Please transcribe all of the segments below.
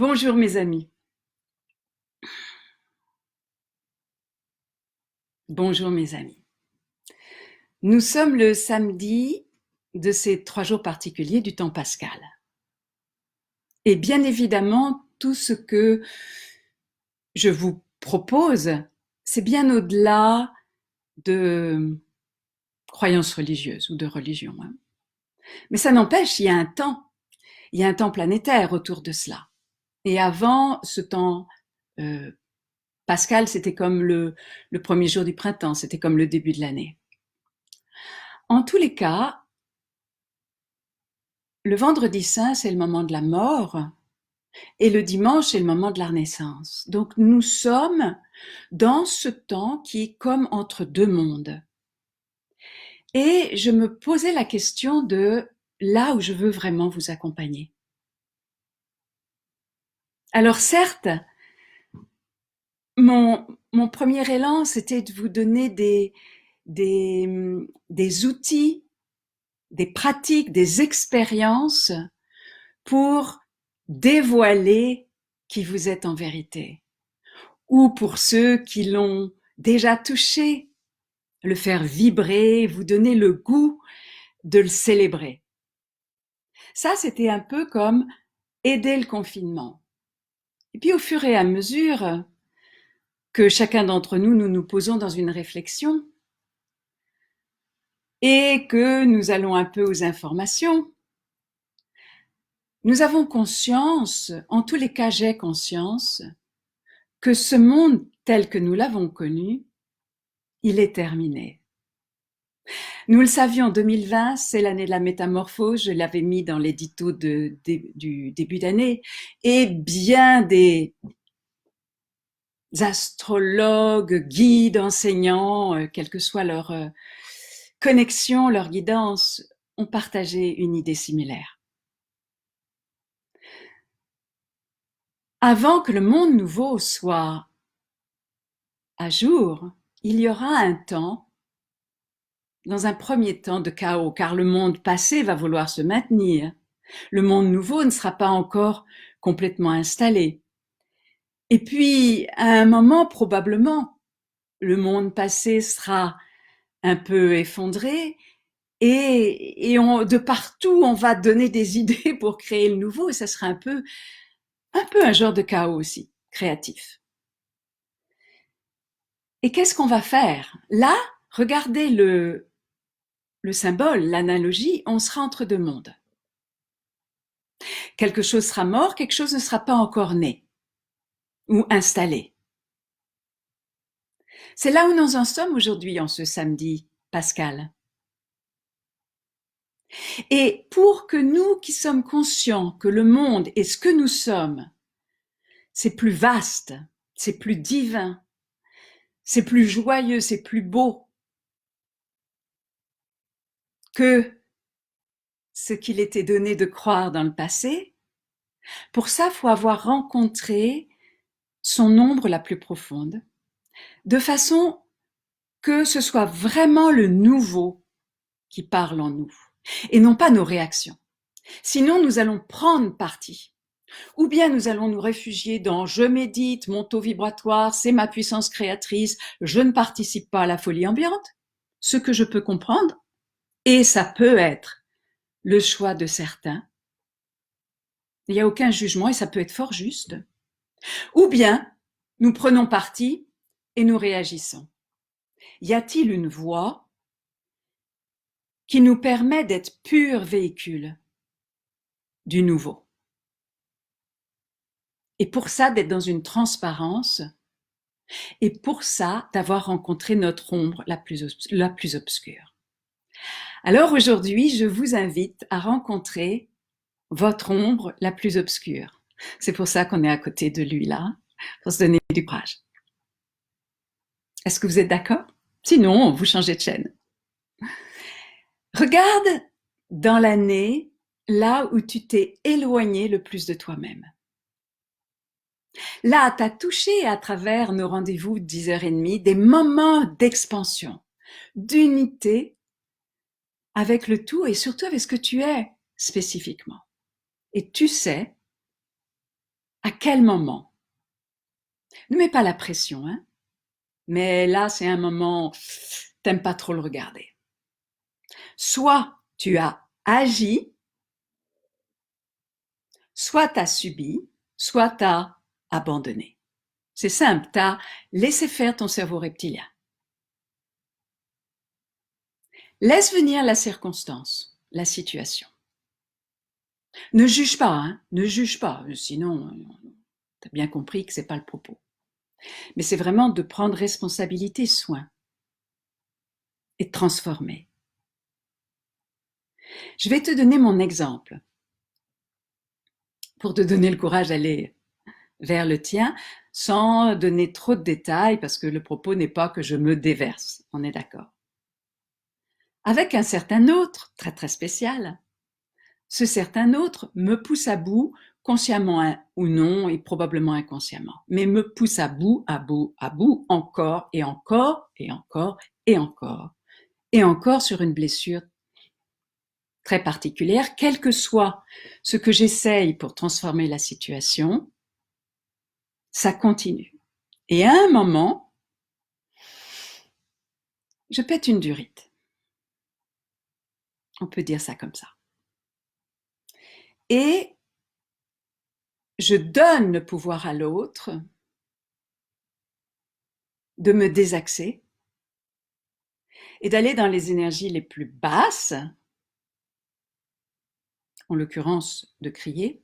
Bonjour mes amis. Bonjour mes amis. Nous sommes le samedi de ces 3 jours particuliers du temps pascal. Et bien évidemment, tout ce que je vous propose, c'est bien au-delà de croyances religieuses ou de religion. Mais ça n'empêche, il y a un temps planétaire autour de cela. Et avant ce temps pascal, c'était comme le premier jour du printemps, c'était comme le début de l'année. En tous les cas, le vendredi saint, c'est le moment de la mort et le dimanche, c'est le moment de la renaissance. Donc nous sommes dans ce temps qui est comme entre deux mondes. Et je me posais la question de là où je veux vraiment vous accompagner. Alors certes, mon premier élan, c'était de vous donner des outils, des pratiques, des expériences pour dévoiler qui vous êtes en vérité. Ou pour ceux qui l'ont déjà touché, le faire vibrer, vous donner le goût de le célébrer. Ça, c'était un peu comme aider le confinement. Et puis au fur et à mesure que chacun d'entre nous, nous nous posons dans une réflexion et que nous allons un peu aux informations, nous avons conscience, en tous les cas j'ai conscience, que ce monde tel que nous l'avons connu, il est terminé. Nous le savions, 2020, c'est l'année de la métamorphose, je l'avais mis dans l'édito du début d'année, et bien des astrologues, guides, enseignants, quelle que soit leur connexion, leur guidance, ont partagé une idée similaire. Avant que le monde nouveau soit à jour, il y aura un temps, dans un premier temps de chaos, car le monde passé va vouloir se maintenir. Le monde nouveau ne sera pas encore complètement installé. Et puis, à un moment, probablement, le monde passé sera un peu effondré et de partout, on va donner des idées pour créer le nouveau et ça sera un peu un genre de chaos aussi, créatif. Et qu'est-ce qu'on va faire? Là, regardez le symbole, l'analogie, on sera entre deux mondes. Quelque chose sera mort, quelque chose ne sera pas encore né ou installé. C'est là où nous en sommes aujourd'hui, en ce samedi pascal. Et pour que nous qui sommes conscients que le monde est ce que nous sommes, c'est plus vaste, c'est plus divin, c'est plus joyeux, c'est plus beau que ce qu'il était donné de croire dans le passé, pour ça, il faut avoir rencontré son ombre la plus profonde, de façon que ce soit vraiment le nouveau qui parle en nous, et non pas nos réactions. Sinon, nous allons prendre parti. Ou bien nous allons nous réfugier dans je médite, mon taux vibratoire, c'est ma puissance créatrice, je ne participe pas à la folie ambiante, ce que je peux comprendre, et ça peut être le choix de certains. Il n'y a aucun jugement et ça peut être fort juste. Ou bien nous prenons parti et nous réagissons. Y a-t-il une voie qui nous permet d'être pur véhicule du nouveau? Et pour ça, d'être dans une transparence, et pour ça, d'avoir rencontré notre ombre la plus obscure. Alors aujourd'hui, je vous invite à rencontrer votre ombre la plus obscure. C'est pour ça qu'on est à côté de lui là, pour se donner du courage. Est-ce que vous êtes d'accord? Sinon, vous changez de chaîne. Regarde dans l'année là où tu t'es éloigné le plus de toi-même. Là, tu as touché à travers nos rendez-vous de 10h30 des moments d'expansion, d'unité avec le tout et surtout avec ce que tu es spécifiquement. Et tu sais À quel moment? Ne mets pas la pression, hein? Mais là, c'est un moment, t'aimes pas trop le regarder. Soit tu as agi, soit tu as subi, soit tu as abandonné. C'est simple, tu as laissé faire ton cerveau reptilien. Laisse venir la circonstance, la situation. Ne juge pas, hein, ne juge pas, sinon tu as bien compris que c'est pas le propos. Mais c'est vraiment de prendre responsabilité, soin et de transformer. Je vais te donner mon exemple pour te donner le courage d'aller vers le tien sans donner trop de détails parce que le propos n'est pas que je me déverse, on est d'accord. Avec un certain autre, très très spécial, ce certain autre me pousse à bout, consciemment ou non, et probablement inconsciemment, mais me pousse à bout, à bout, à bout, encore et encore et encore et encore, et encore sur une blessure très particulière, quel que soit ce que j'essaye pour transformer la situation, ça continue. Et à un moment, je pète une durite. On peut dire ça comme ça. Et je donne le pouvoir à l'autre de me désaxer et d'aller dans les énergies les plus basses, en l'occurrence de crier.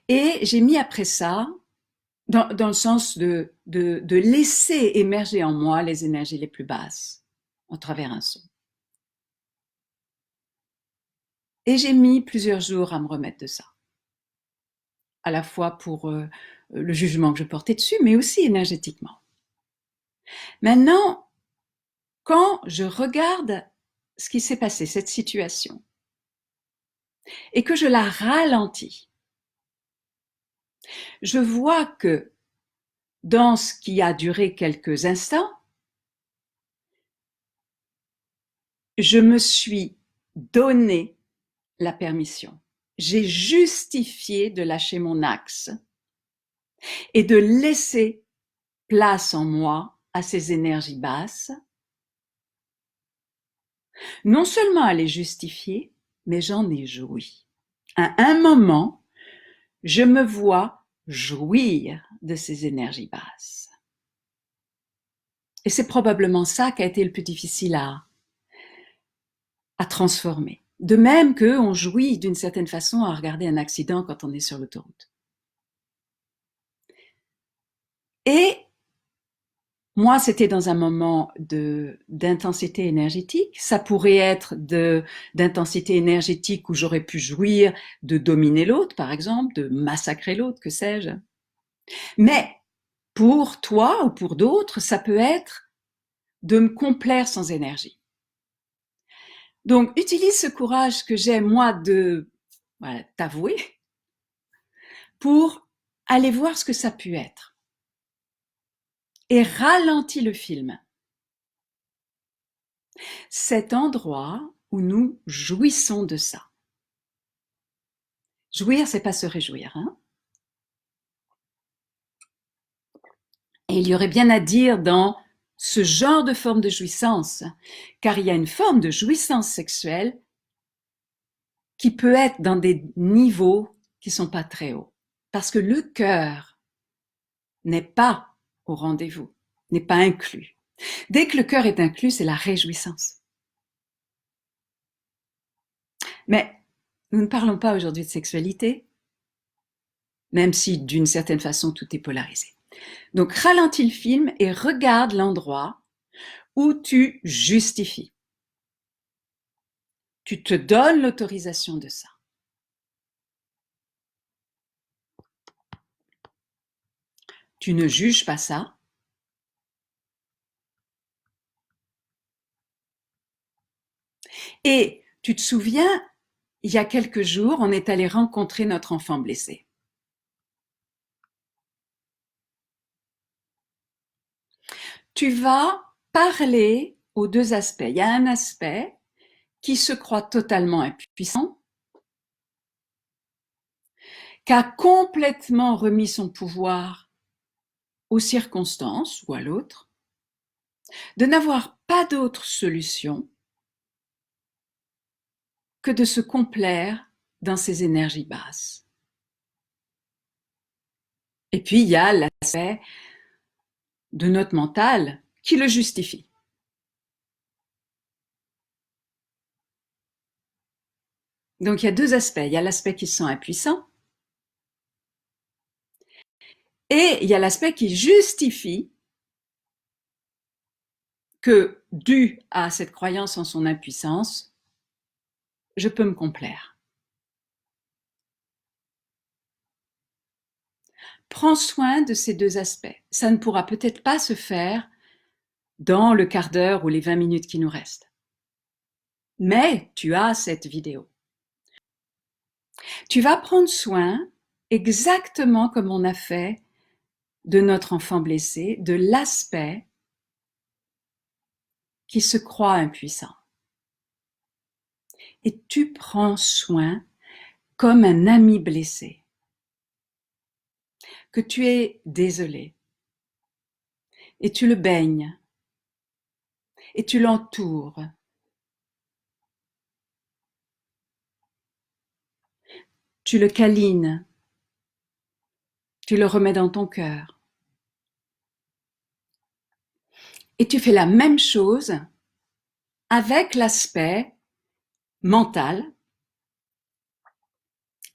Et j'ai mis après ça, dans le sens de laisser émerger en moi les énergies les plus basses, à travers un son. Et j'ai mis plusieurs jours à me remettre de ça. À la fois pour le jugement que je portais dessus, mais aussi énergétiquement. Maintenant, quand je regarde ce qui s'est passé, cette situation, et que je la ralentis, je vois que dans ce qui a duré quelques instants, je me suis donné la permission. J'ai justifié de lâcher mon axe et de laisser place en moi à ces énergies basses. Non seulement à les justifier, mais j'en ai joui. À un moment, je me vois jouir de ces énergies basses. Et c'est probablement ça qui a été le plus difficile à transformer. De même qu'on jouit d'une certaine façon à regarder un accident quand on est sur l'autoroute. Et moi, c'était dans un moment d'intensité énergétique. Ça pourrait être d'intensité énergétique où j'aurais pu jouir de dominer l'autre, par exemple, de massacrer l'autre, que sais-je. Mais pour toi ou pour d'autres, ça peut être de me complaire sans énergie. Donc, utilise ce courage que j'ai, moi, de t'avouer pour aller voir ce que ça peut être. Et ralentis le film. Cet endroit où nous jouissons de ça. Jouir, c'est pas se réjouir, hein? Et il y aurait bien à dire dans ce genre de forme de jouissance, car il y a une forme de jouissance sexuelle qui peut être dans des niveaux qui sont pas très hauts. Parce que le cœur n'est pas au rendez-vous, n'est pas inclus. Dès que le cœur est inclus, c'est la réjouissance. Mais nous ne parlons pas aujourd'hui de sexualité, même si d'une certaine façon tout est polarisé. Donc ralentis le film et regarde l'endroit où tu justifies. Tu te donnes l'autorisation de ça. Tu ne juges pas ça. Et tu te souviens, il y a quelques jours, on est allé rencontrer notre enfant blessé. Tu vas parler aux deux aspects. Il y a un aspect qui se croit totalement impuissant, qu'a complètement remis son pouvoir aux circonstances ou à l'autre, de n'avoir pas d'autre solution que de se complaire dans ses énergies basses. Et puis, il y a l'aspect de notre mental qui le justifie. Donc, il y a deux aspects. Il y a l'aspect qui se sent impuissant et il y a l'aspect qui justifie que, dû à cette croyance en son impuissance, je peux me complaire. Prends soin de ces deux aspects. Ça ne pourra peut-être pas se faire dans le quart d'heure ou les 20 minutes qui nous restent. Mais tu as cette vidéo. Tu vas prendre soin, exactement comme on a fait de notre enfant blessé, de l'aspect qui se croit impuissant. Et tu prends soin comme un ami blessé, que tu es désolé, et tu le baignes, et tu l'entoures. Tu le câlines, tu le remets dans ton cœur. Et tu fais la même chose avec l'aspect mental.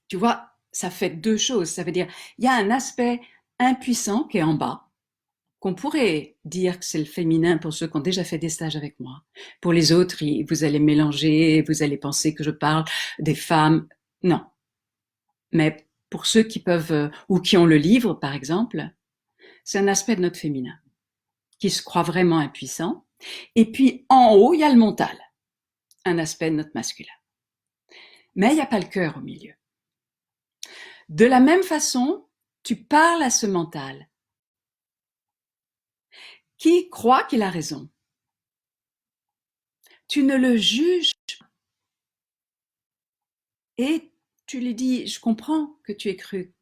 Tu vois, ça fait deux choses. Ça veut dire, il y a un aspect impuissant qui est en bas, qu'on pourrait dire que c'est le féminin pour ceux qui ont déjà fait des stages avec moi. Pour les autres, vous allez mélanger, vous allez penser que je parle des femmes. Non. Mais pour ceux qui peuvent, ou qui ont le livre, par exemple, c'est un aspect de notre féminin, qui se croit vraiment impuissant. Et puis, en haut, il y a le mental, un aspect de notre masculin. Mais il n'y a pas le cœur au milieu. De la même façon, tu parles à ce mental qui croit qu'il a raison. Tu ne le juges pas et tu lui dis, je comprends que tu aies cru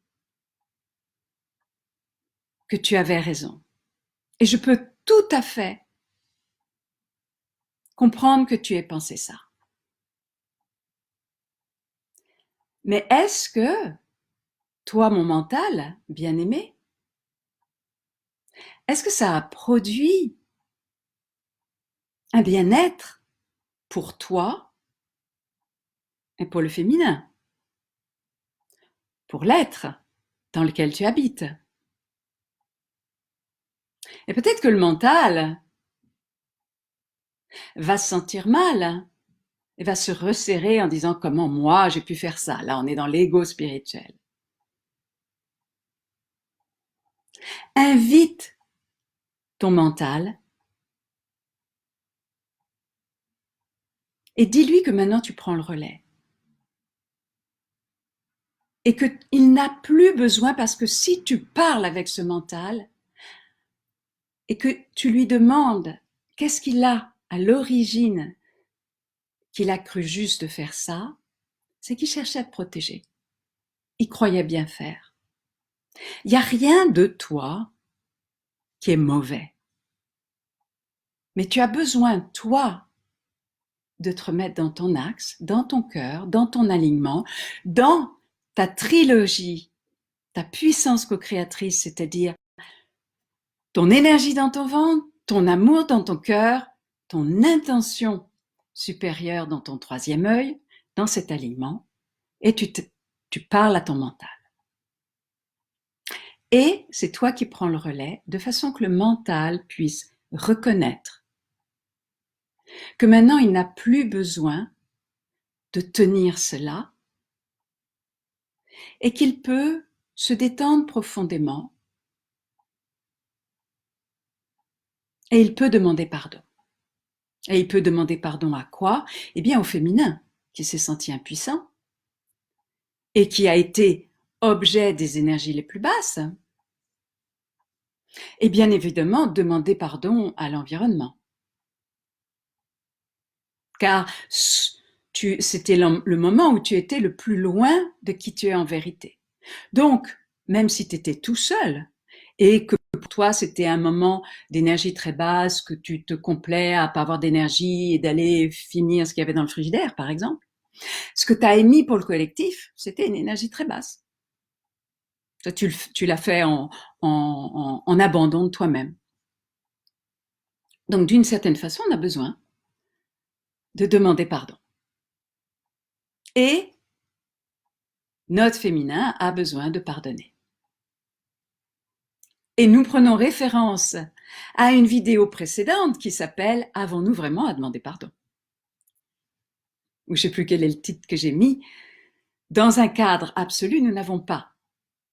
que tu avais raison. Et je peux tout à fait comprendre que tu aies pensé ça. Mais est-ce que, toi, mon mental, bien-aimé, est-ce que ça a produit un bien-être pour toi et pour le féminin, pour l'être dans lequel tu habites? Et peut-être que le mental va se sentir mal et va se resserrer en disant comment moi j'ai pu faire ça. Là, on est dans l'ego spirituel. Invite ton mental et dis-lui que maintenant tu prends le relais. Et qu'il n'a plus besoin, parce que si tu parles avec ce mental et que tu lui demandes qu'est-ce qu'il a à l'origine qu'il a cru juste de faire ça, c'est qu'il cherchait à te protéger. Il croyait bien faire. Il n'y a rien de toi qui est mauvais. Mais tu as besoin, toi, de te remettre dans ton axe, dans ton cœur, dans ton alignement, dans ta trilogie, ta puissance co-créatrice, c'est-à-dire ton énergie dans ton ventre, ton amour dans ton cœur, ton intention supérieure dans ton troisième œil, dans cet alignement, et tu parles à ton mental. Et c'est toi qui prends le relais de façon que le mental puisse reconnaître que maintenant il n'a plus besoin de tenir cela et qu'il peut se détendre profondément et il peut demander pardon. Et il peut demander pardon à quoi? Eh bien au féminin, qui s'est senti impuissant et qui a été objet des énergies les plus basses. Et bien évidemment, demander pardon à l'environnement. Car c'était le moment où tu étais le plus loin de qui tu es en vérité. Donc, même si tu étais tout seul et que pour toi c'était un moment d'énergie très basse, que tu te complais à pas avoir d'énergie et d'aller finir ce qu'il y avait dans le frigidaire, par exemple, ce que tu as émis pour le collectif, c'était une énergie très basse. Toi, tu l'as fait en abandon de toi-même. Donc, d'une certaine façon, on a besoin de demander pardon. Et notre féminin a besoin de pardonner. Et nous prenons référence à une vidéo précédente qui s'appelle « Avons-nous vraiment à demander pardon ?» ou je ne sais plus quel est le titre que j'ai mis. Dans un cadre absolu, nous n'avons pas.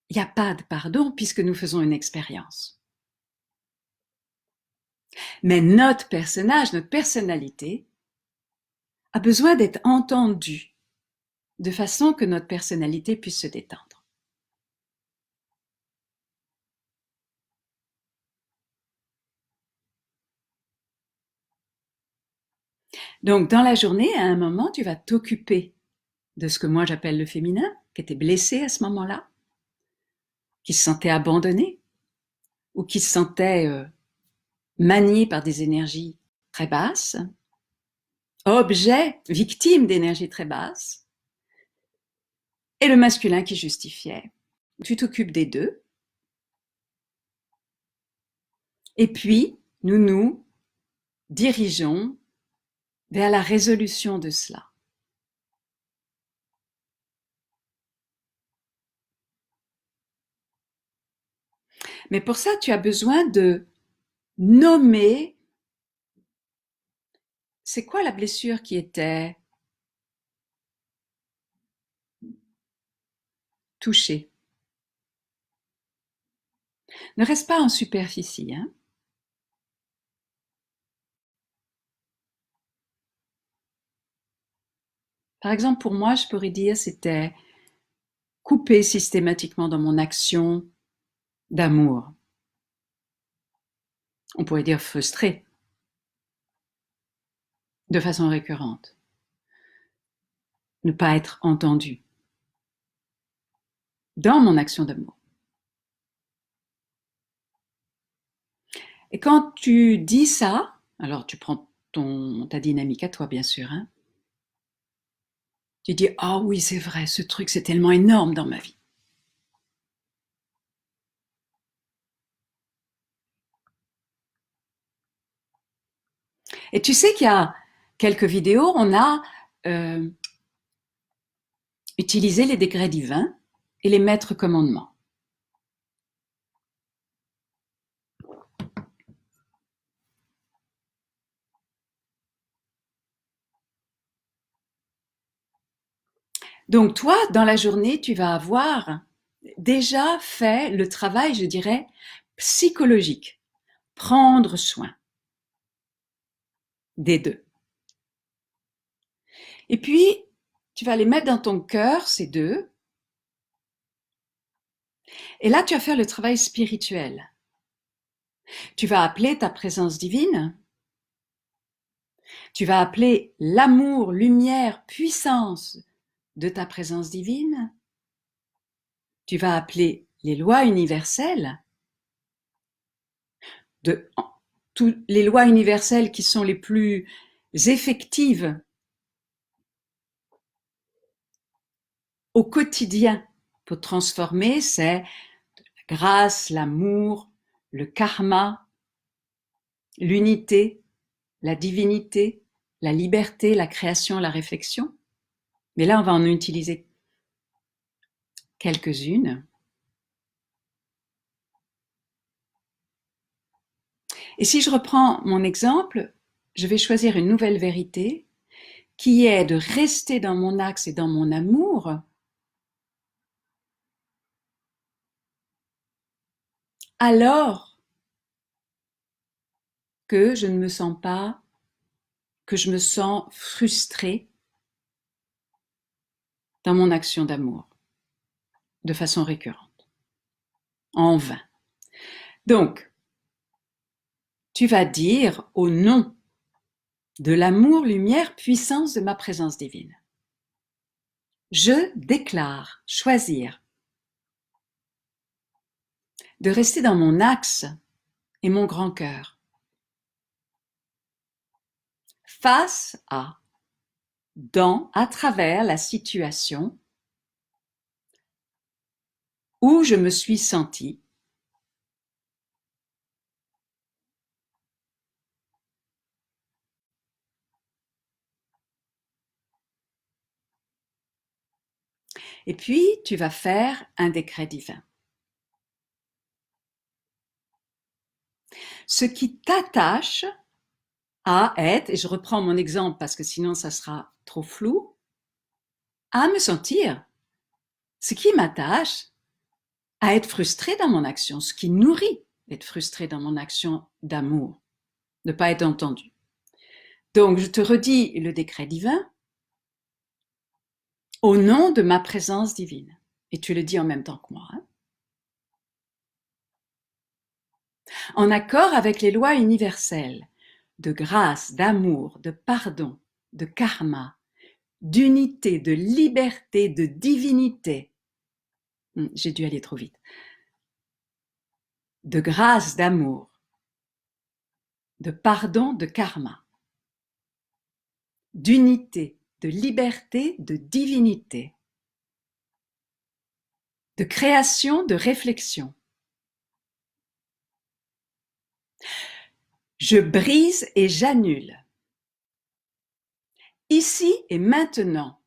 Il n'y a pas de pardon puisque nous faisons une expérience. Mais notre personnage, notre personnalité, a besoin d'être entendue de façon que notre personnalité puisse se détendre. Donc, dans la journée, à un moment, tu vas t'occuper de ce que moi j'appelle le féminin, qui était blessé à ce moment-là, qui se sentait abandonné ou qui se sentait manié par des énergies très basses, objet, victime d'énergies très basses, et le masculin qui justifiait. Tu t'occupes des deux, et puis nous nous dirigeons vers la résolution de cela. Mais pour ça, tu as besoin de nommer c'est quoi la blessure qui était touchée. Ne reste pas en superficie. Hein. Par exemple, pour moi, je pourrais dire c'était coupé systématiquement dans mon action d'amour. On pourrait dire frustré, de façon récurrente. Ne pas être entendu dans mon action d'amour. Et quand tu dis ça, alors tu prends ta dynamique à toi, bien sûr. Hein, tu dis, ah oui, c'est vrai, ce truc, c'est tellement énorme dans ma vie. Et tu sais qu'il y a quelques vidéos, on a utilisé les décrets divins et les maîtres commandements. Donc toi, dans la journée, tu vas avoir déjà fait le travail, je dirais, psychologique. Prendre soin des deux. Et puis, tu vas les mettre dans ton cœur, ces deux. Et là, tu vas faire le travail spirituel. Tu vas appeler ta présence divine. Tu vas appeler l'amour, lumière, puissance de ta présence divine. Tu vas appeler les lois universelles, les lois universelles qui sont les plus effectives au quotidien pour transformer, c'est la grâce, l'amour, le karma, l'unité, la divinité, la liberté, la création, la réflexion. Mais là, on va en utiliser quelques-unes. Et si je reprends mon exemple, je vais choisir une nouvelle vérité qui est de rester dans mon axe et dans mon amour alors que je ne me sens pas, que je me sens frustrée dans mon action d'amour de façon récurrente, en vain. Donc, tu vas dire au nom de l'amour, lumière, puissance de ma présence divine. Je déclare choisir de rester dans mon axe et mon grand cœur. Face à, à travers la situation où je me suis sentie. Et puis, tu vas faire un décret divin. Ce qui t'attache à être, et je reprends mon exemple parce que sinon ça sera trop flou, à me sentir, ce qui m'attache à être frustré dans mon action, ce qui nourrit être frustré dans mon action d'amour, ne pas être entendu. Donc, je te redis le décret divin au nom de ma présence divine. Et tu le dis en même temps que moi. Hein. En accord avec les lois universelles de grâce, d'amour, de pardon, de karma, d'unité, de liberté, de divinité. J'ai dû aller trop vite. De grâce, d'amour, de pardon, de karma, d'unité, de liberté, de divinité, de création, de réflexion. Je brise et j'annule. Ici et maintenant.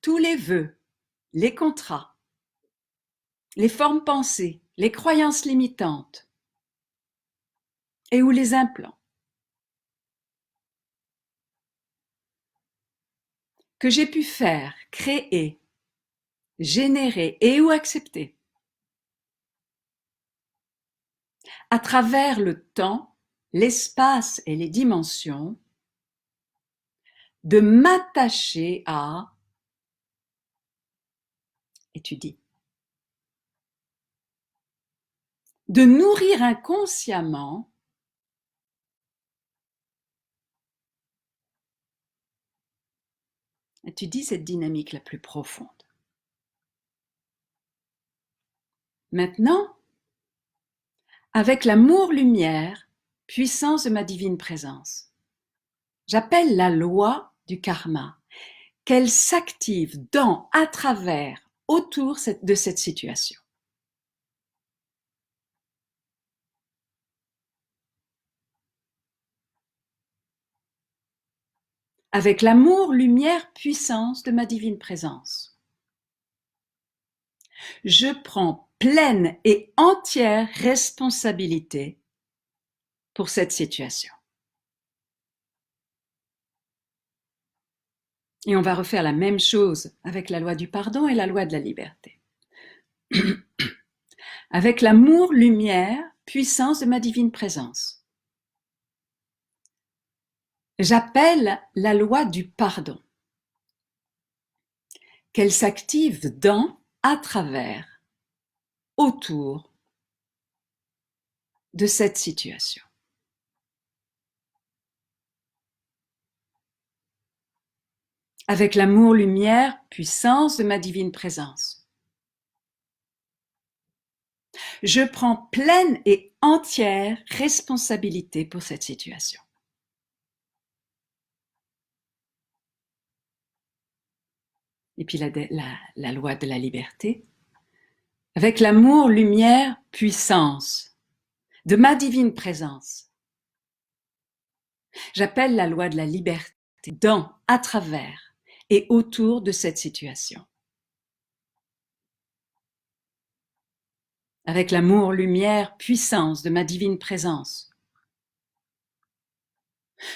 Tous les vœux, les contrats, les formes pensées, les croyances limitantes et ou les implants que j'ai pu faire, créer, générer et ou accepter à travers le temps, l'espace et les dimensions, de m'attacher à, et tu dis, de nourrir inconsciemment et tu dis cette dynamique la plus profonde. Maintenant, avec l'amour-lumière, puissance de ma divine présence, j'appelle la loi du karma, qu'elle s'active dans, à travers, autour de cette situation. Avec l'amour, lumière, puissance de ma divine présence, je prends pleine et entière responsabilité pour cette situation. Et on va refaire la même chose avec la loi du pardon et la loi de la liberté. Avec l'amour, lumière, puissance de ma divine présence, j'appelle la loi du pardon, qu'elle s'active dans, à travers, autour de cette situation. Avec l'amour, lumière, puissance de ma divine présence, je prends pleine et entière responsabilité pour cette situation. Et puis la loi de la liberté. Avec l'amour, lumière, puissance de ma divine présence, j'appelle la loi de la liberté dans, à travers et autour de cette situation. Avec l'amour, lumière, puissance de ma divine présence,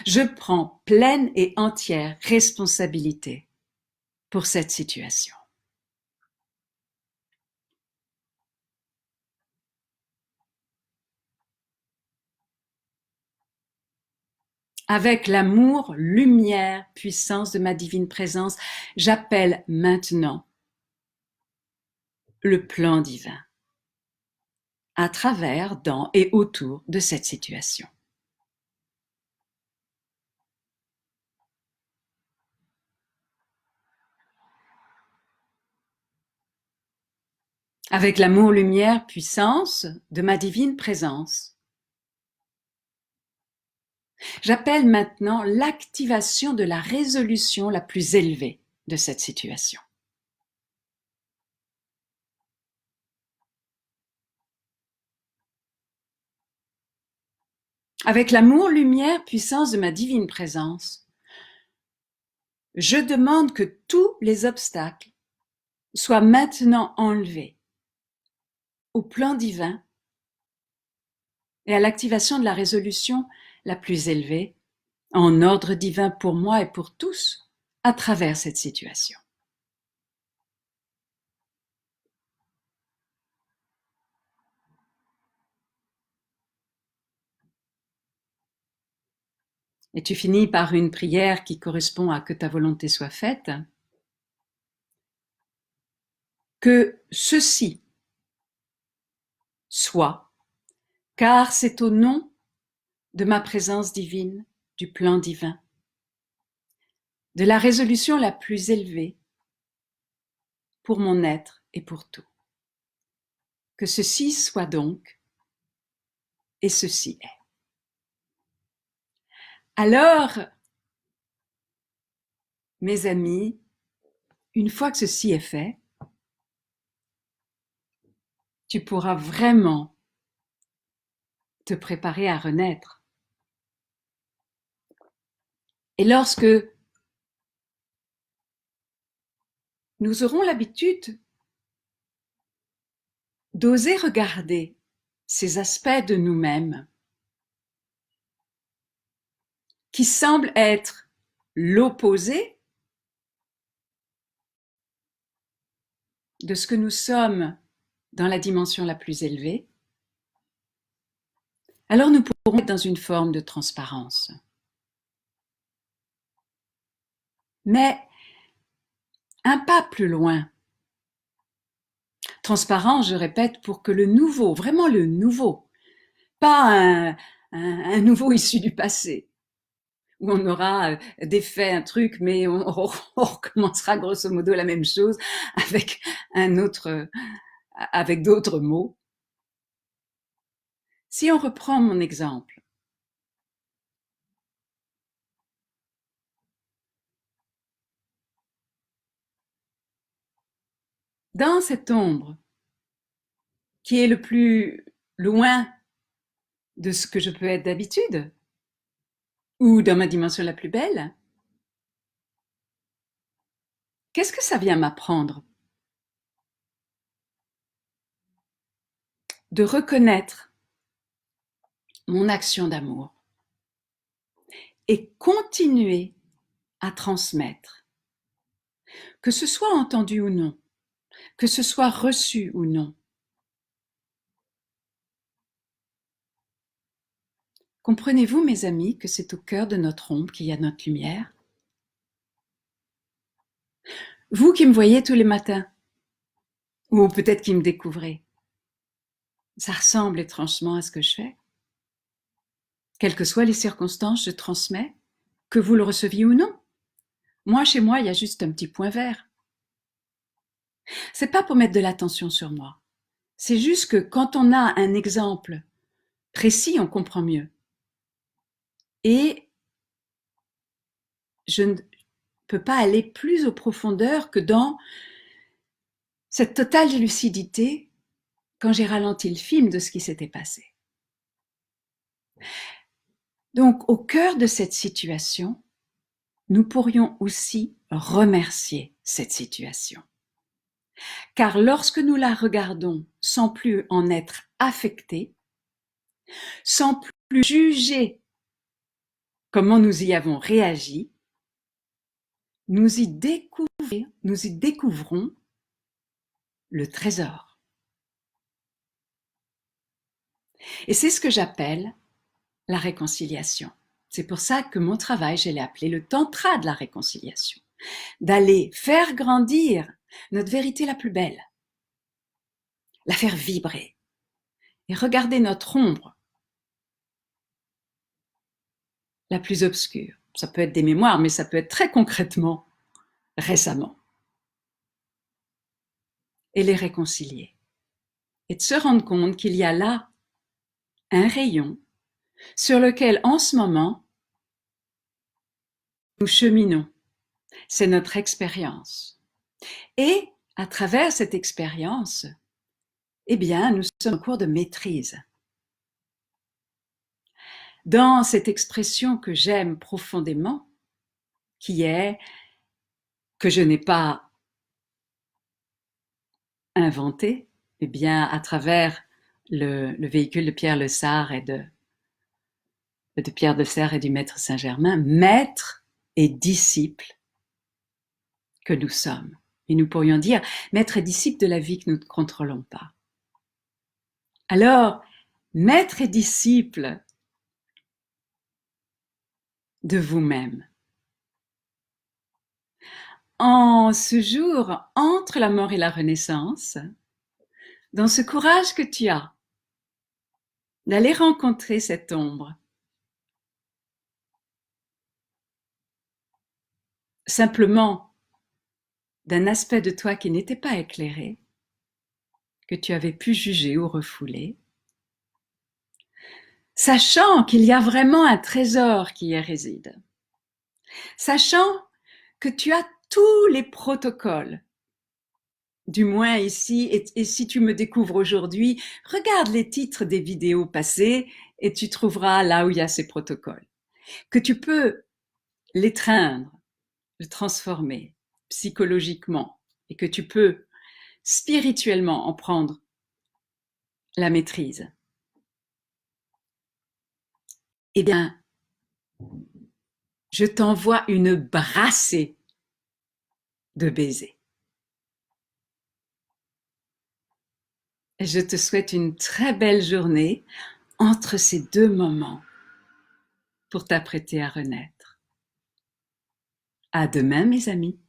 je prends pleine et entière responsabilité pour cette situation. Avec l'amour, lumière, puissance de ma divine présence, j'appelle maintenant le plan divin à travers, dans et autour de cette situation. avec l'amour, lumière, puissance de ma divine présence. J'appelle maintenant l'activation de la résolution la plus élevée de cette situation. Avec l'amour, lumière, puissance de ma divine présence, je demande que tous les obstacles soient maintenant enlevés au plan divin et à l'activation de la résolution la plus élevée, en ordre divin pour moi et pour tous, à travers cette situation. Et tu finis par une prière qui correspond à que ta volonté soit faite. Que ceci soit, car c'est au nom de ma présence divine, du plan divin, de la résolution la plus élevée pour mon être et pour tout. Que ceci soit donc, et ceci est. Alors, mes amis, une fois que ceci est fait, tu pourras vraiment te préparer à renaître. Et lorsque nous aurons l'habitude d'oser regarder ces aspects de nous-mêmes qui semblent être l'opposé de ce que nous sommes dans la dimension la plus élevée, alors nous pourrons être dans une forme de transparence. Mais un pas plus loin. Transparence, je répète, pour que le nouveau, vraiment le nouveau, pas un nouveau issu du passé, où on aura défait un truc, mais on recommencera grosso modo la même chose avec avec d'autres mots. Si on reprend mon exemple, dans cette ombre qui est le plus loin de ce que je peux être d'habitude, ou dans ma dimension la plus belle, qu'est-ce que ça vient m'apprendre? De reconnaître mon action d'amour et continuer à transmettre, que ce soit entendu ou non, que ce soit reçu ou non. Comprenez-vous, mes amis, que c'est au cœur de notre ombre qu'il y a notre lumière? Vous qui me voyez tous les matins, ou peut-être qui me découvrez, ça ressemble étrangement à ce que je fais. Quelles que soient les circonstances, je transmets, que vous le receviez ou non. Moi, chez moi, il y a juste un petit point vert. C'est pas pour mettre de l'attention sur moi. C'est juste que quand on a un exemple précis, on comprend mieux. Et je ne peux pas aller plus aux profondeurs que dans cette totale lucidité quand j'ai ralenti le film de ce qui s'était passé. Donc, au cœur de cette situation, nous pourrions aussi remercier cette situation. Car lorsque nous la regardons sans plus en être affectés, sans plus juger comment nous y avons réagi, nous y découvrons le trésor. Et c'est ce que j'appelle la réconciliation. C'est pour ça que mon travail, je l'ai appelé le tantra de la réconciliation. D'aller faire grandir notre vérité la plus belle, la faire vibrer et regarder notre ombre la plus obscure. Ça peut être des mémoires, mais ça peut être très concrètement, récemment. Et les réconcilier. et de se rendre compte qu'il y a là un rayon sur lequel en ce moment nous cheminons. C'est notre expérience. Et à travers cette expérience, eh bien, nous sommes en cours de maîtrise. Dans cette expression que j'aime profondément, qui est que je n'ai pas inventée, eh bien, à travers le véhicule de Pierre Le Sarre et de Pierre de Serres et du Maître Saint-Germain, maître et disciple que nous sommes. Et nous pourrions dire maître et disciple de la vie que nous ne contrôlons pas. Alors, maître et disciple de vous-même. En ce jour, entre la mort et la renaissance, dans ce courage que tu as d'aller rencontrer cette ombre, simplement d'un aspect de toi qui n'était pas éclairé, que tu avais pu juger ou refouler, sachant qu'il y a vraiment un trésor qui y réside, sachant que tu as tous les protocoles, du moins ici, et si tu me découvres aujourd'hui, regarde les titres des vidéos passées et tu trouveras là où il y a ces protocoles, que tu peux l'étreindre, le transformer psychologiquement et que tu peux spirituellement en prendre la maîtrise. Eh bien, je t'envoie une brassée de baisers. Je te souhaite une très belle journée entre ces deux moments pour t'apprêter à renaître. À demain, mes amis.